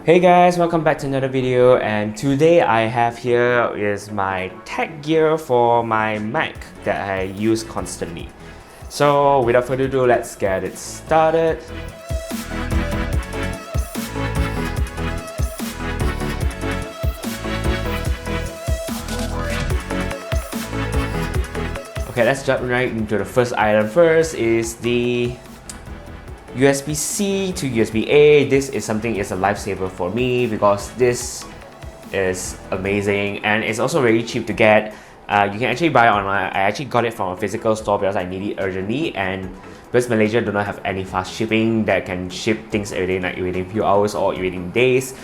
Hey guys, welcome back to another video, and today I have here is my tech gear for my Mac that I use constantly. So without further ado, let's get it started. Okay, let's jump right into the first item. First is the USB-C to USB-A. This is something is a lifesaver for me because this is amazing and it's also very cheap to get. You can actually buy it online. I actually got it from a physical store because I need it urgently, and because Malaysia do not have any fast shipping that can ship things within a few hours or within days.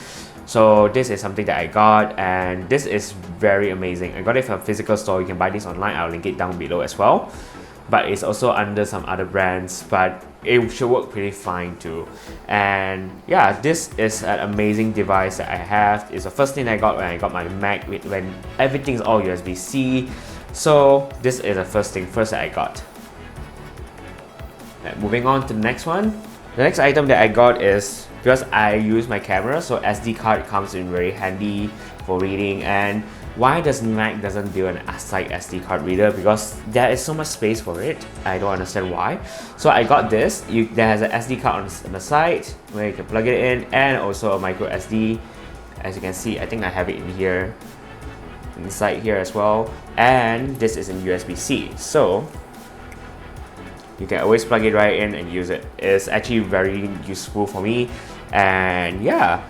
So this is something that I got, and this is very amazing. I got it from a physical store. You can buy this online. I'll link it down below as well. But it's also under some other brands, but it should work pretty fine too. And yeah, this is an amazing device that I have. It's the first thing I got when I got my Mac, when everything's all USB-C. So this is the first that I got. And moving on to the next one. The next item that I got is, because I use my camera, so SD card comes in very handy for reading. And why does Mac doesn't do an aside SD card reader? Because there is so much space for it. I don't understand why. So I got this. There has an SD card on the side where you can plug it in, and also a micro SD. As you can see, I think I have it in here, inside here as well. And this is in USB-C. So you can always plug it right in and use it. It's actually very useful for me. And yeah,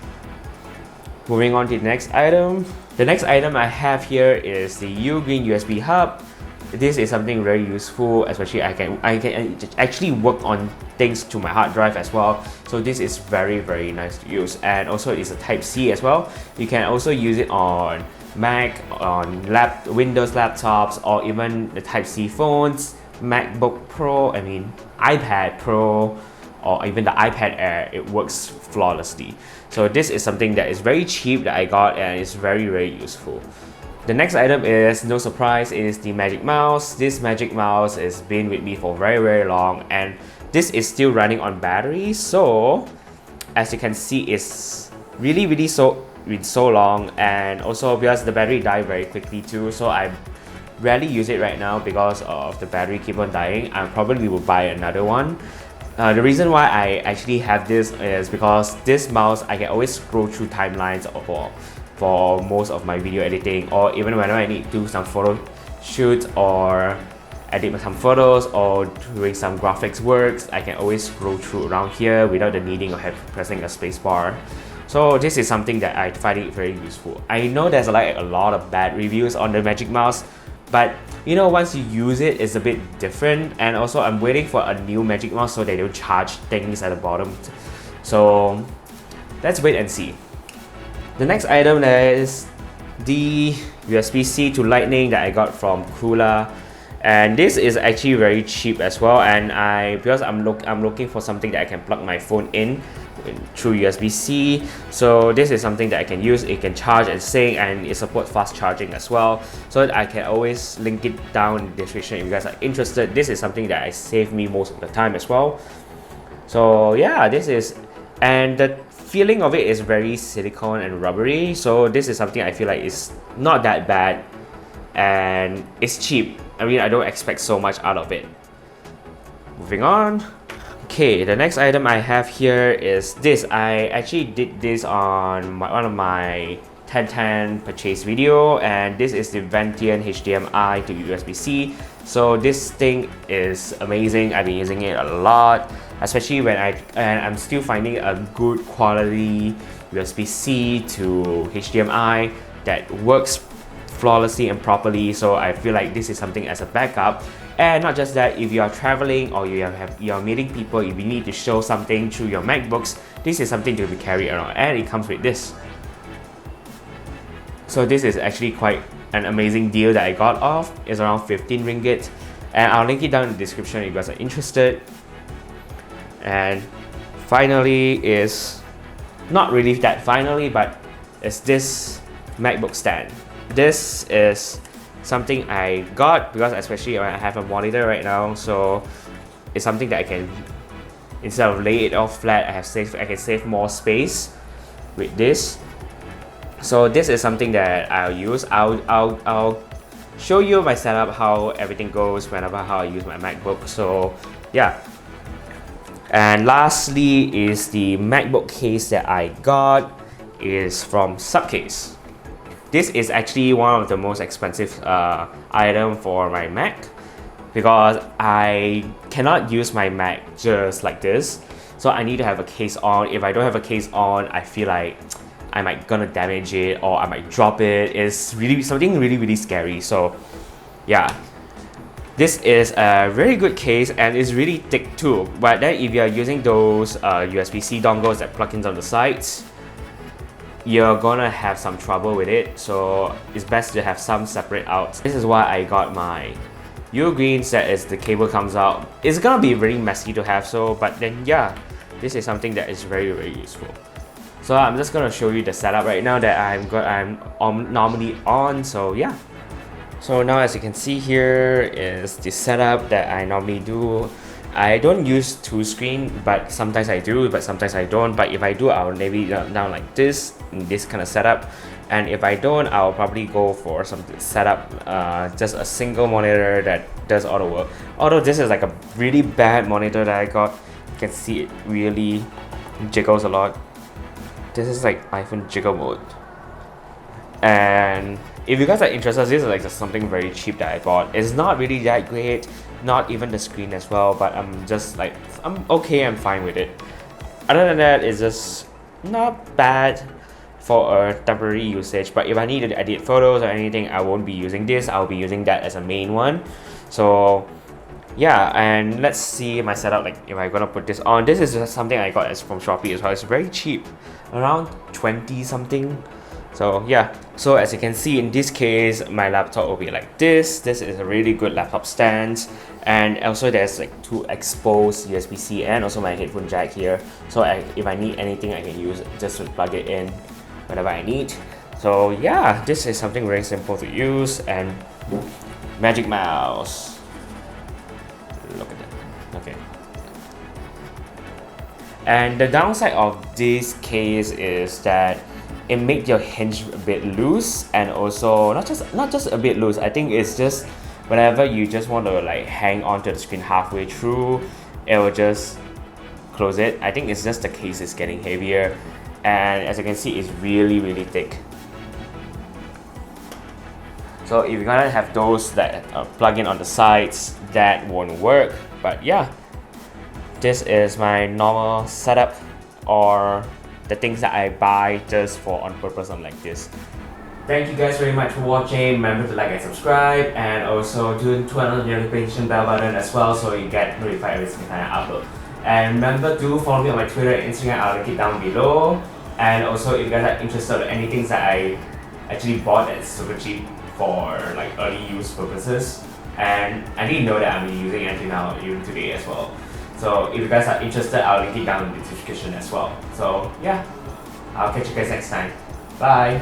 moving on to the next item. The next item I have here is the U-Green USB hub. This is something very useful, especially I can actually work on things to my hard drive as well. So this is very nice to use, and also it's a Type-C as well. You can also use it on Mac, on Windows laptops, or even the Type-C phones, Macbook Pro, iPad Pro, or even the iPad Air. It works flawlessly. So this is something that is very cheap that I got, and it's very useful. The next item is, no surprise, is the Magic Mouse. This Magic Mouse has been with me for very long, and this is still running on battery. So as you can see, it's really so long, and also because the battery died very quickly too, so I rarely use it right now because of the battery keep on dying. I probably will buy another one. The reason why I actually have this is because this mouse, I can always scroll through timelines for most of my video editing, or even whenever I need to do some photo shoots or edit some photos or doing some graphics works. I can always scroll through around here without the needing of pressing a space bar. So this is something that I find it very useful. I know there's like a lot of bad reviews on the Magic Mouse, but you know, once you use it, it's a bit different. And also I'm waiting for a new Magic Mouse so they don't charge things at the bottom. So let's wait and see. The next item is the USB-C to Lightning that I got from Kula. And this is actually very cheap as well, and because I'm looking for something that I can plug my phone in through USB-C. So this is something that I can use. It can charge and sync, and it supports fast charging as well. So I can always link it down in the description if you guys are interested. This is something that I save me most of the time as well. So yeah, this is, and the feeling of it is very silicone and rubbery. So this is something I feel like is not that bad, and it's cheap. I don't expect so much out of it. Moving on. Okay, the next item I have here is this. I actually did this on one of my 1010 purchase video, and this is the Ventian HDMI to USB-C. So this thing is amazing. I've been using it a lot, especially when I'm still finding a good quality USB-C to HDMI that works flawlessly and properly. So I feel like this is something as a backup. And not just that, if you are traveling or you're meeting people, if you need to show something through your MacBooks, this is something to be carried around, and it comes with this. So this is actually quite an amazing deal that I got off. It's around 15 ringgit, and I'll link it down in the description if you guys are interested. And finally is, not really that finally, but it's this Macbook Stand. This is something I got because especially when I have a monitor right now, so it's something that I can, instead of lay it off flat, I can save more space. with this. So this is something that I'll use. I'll show you my setup, how everything goes how I use my MacBook. So yeah. And lastly is the MacBook case that I got is from Subcase. This is actually one of the most expensive item for my Mac, because I cannot use my Mac just like this. So I need to have a case on. If I don't have a case on, I feel like I might gonna damage it or I might drop it. It's really something really scary. So yeah. This is a very good case and it's really thick too. But then if you are using those USB-C dongles that plug in on the sides, you're gonna have some trouble with it. So it's best to have some separate outs. This is why I got my U-greens, that is the cable comes out. It's gonna be really messy to have, so but then yeah, this is something that is very useful. So I'm just gonna show you the setup right now that I'm normally on. So yeah. So now as you can see here is the setup that I normally do. I don't use two screen, but sometimes I do, but sometimes I don't. But if I do, I'll maybe down like this, in this kind of setup. And if I don't, I'll probably go for some setup, just a single monitor that does all the work. Although this is like a really bad monitor that I got. You can see it really jiggles a lot. This is like iPhone jiggle mode. And if you guys are interested, this is like just something very cheap that I bought. It's not really that great, not even the screen as well, but I'm just like, I'm okay, I'm fine with it. Other than that, it's just not bad for a temporary usage. But if I need to edit photos or anything, I won't be using this. I'll be using that as a main one. So yeah, and let's see my setup, like if I'm gonna put this on. This is just something I got from Shopee as well. It's very cheap, around 20 something. So yeah, so as you can see in this case, my laptop will be like this. This is a really good laptop stand, and also there's like two exposed USB-C and also my headphone jack here. So if I need anything, I can use it just to plug it in whenever I need. So yeah, this is something very simple to use. And Magic Mouse. Look at that. Okay. And the downside of this case is that it makes your hinge a bit loose, and also not just a bit loose. I think it's just whenever you just want to like hang onto the screen halfway through, it will just close it. I think it's just the case is getting heavier, and as you can see, it's really thick. So if you're gonna have those that plug in on the sides, that won't work. But yeah, this is my normal setup, or the things that I buy just for on purpose on like this. Thank you guys very much for watching. Remember to like and subscribe, and also turn on the notification bell button as well so you get notified every single time I upload. And remember to follow me on my Twitter and Instagram. I'll link it down below. And also if you guys are interested in any things that I actually bought that's super cheap for like early use purposes, and I didn't know that I'm using it until now, even today as well. So if you guys are interested, I'll link it down in the description as well. So yeah, I'll catch you guys next time. Bye!